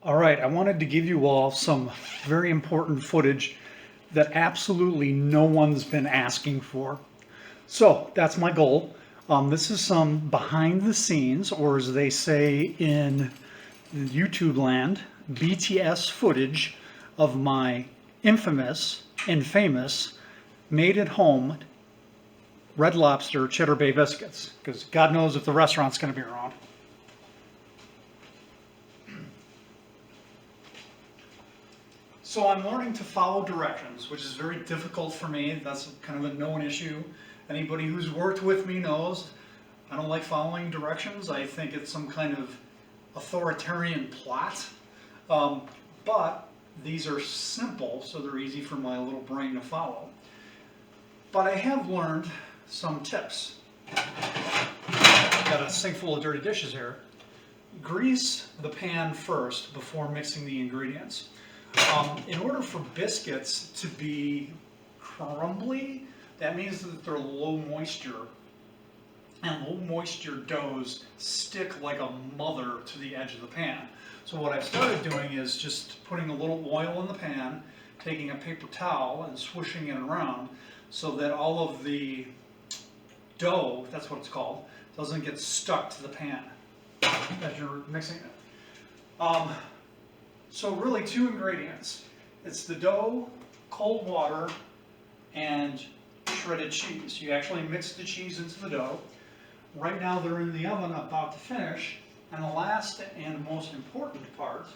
All right, I wanted to give you all some very important footage that absolutely no one's been asking for. So that's my goal. This is some behind the scenes, or as they say in YouTube land, BTS footage of my infamous and famous made at home Red Lobster Cheddar Bay Biscuits, because God knows if the restaurant's going to be around. So I'm learning to follow directions, which is very difficult for me. That's kind of a known issue. Anybody who's worked with me knows I don't like following directions. I think it's some kind of authoritarian plot. But these are simple, so they're easy for my little brain to follow. But I have learned some tips. Got a sink full of dirty dishes here. Grease the pan first before mixing the ingredients. In order for biscuits to be crumbly, that means that they're low moisture. And low moisture doughs stick like a mother to the edge of the pan. So what I've started doing is just putting a little oil in the pan, taking a paper towel and swishing it around so that all of the dough, that's what it's called, doesn't get stuck to the pan as you're mixing it. So really two ingredients. It's the dough, cold water, and shredded cheese. You actually mix the cheese into the dough. Right now they're in the oven about to finish. And the last and most important part,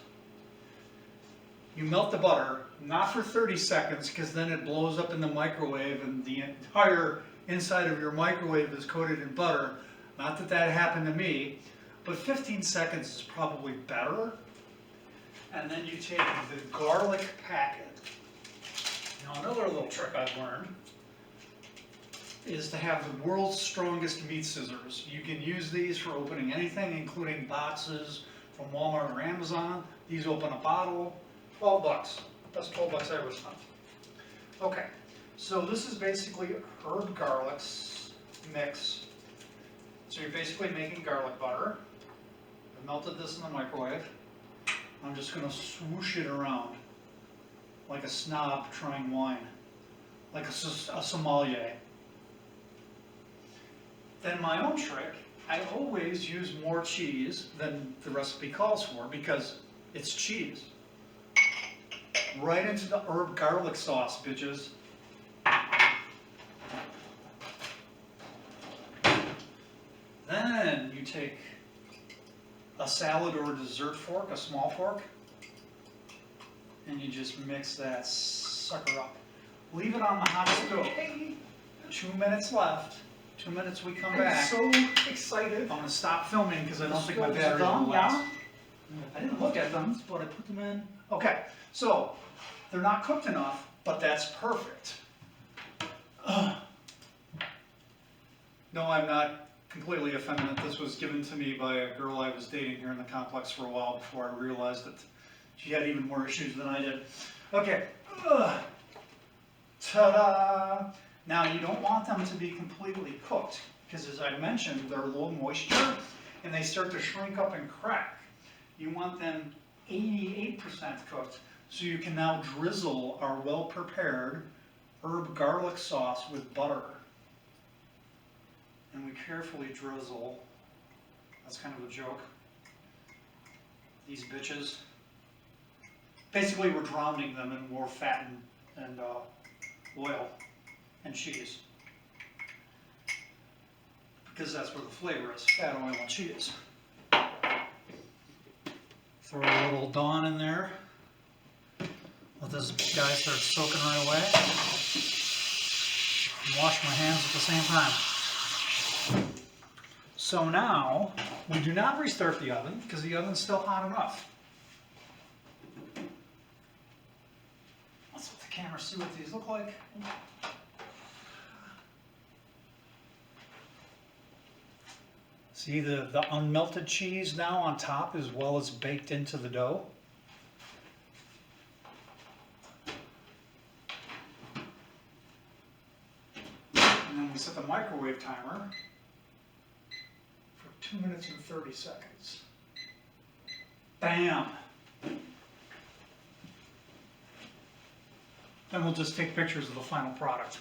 you melt the butter, not for 30 seconds because then it blows up in the microwave and the entire inside of your microwave is coated in butter. Not that that happened to me, but 15 seconds is probably better. And then you take the garlic packet. Now another little trick I've learned is to have the world's strongest meat scissors. You can use these for opening anything, including boxes from Walmart or Amazon. These open a bottle, 12 bucks. That's 12 bucks I ever spent. Okay, so this is basically herb garlics mix. So you're basically making garlic butter. I melted this in the microwave. I'm just going to swoosh it around like a snob trying wine, like a sommelier. Then my own trick, I always use more cheese than the recipe calls for because it's cheese. Right into the herb garlic sauce, bitches. Then you take a salad or a dessert fork, a small fork, and you just mix that sucker up. Leave it on the hot stove. 2 minutes left. 2 minutes we come back. I'm so excited. I'm going to stop filming because I don't think my battery will last. I didn't look at them, but I put them in. Okay, so they're not cooked enough, but that's perfect. No, I'm not completely effeminate. This was given to me by a girl I was dating here in the complex for a while before I realized that she had even more issues than I did. Okay. Ta-da! Now you don't want them to be completely cooked because as I mentioned, they're low moisture and they start to shrink up and crack. You want them 88% cooked so you can now drizzle our well-prepared herb garlic sauce with butter. And we carefully drizzle, that's kind of a joke, these bitches. Basically we're drowning them in more fat and oil and cheese. Because that's where the flavor is, fat, oil, and cheese. Throw a little Dawn in there. Let this guy start soaking right away. And wash my hands at the same time. So now, we do not restart the oven because the oven's still hot enough. Let's let the camera see what these look like. See the unmelted cheese now on top as well as baked into the dough? And then we set the microwave timer. 2 minutes and 30 seconds. Bam! then we'll just take pictures of the final product.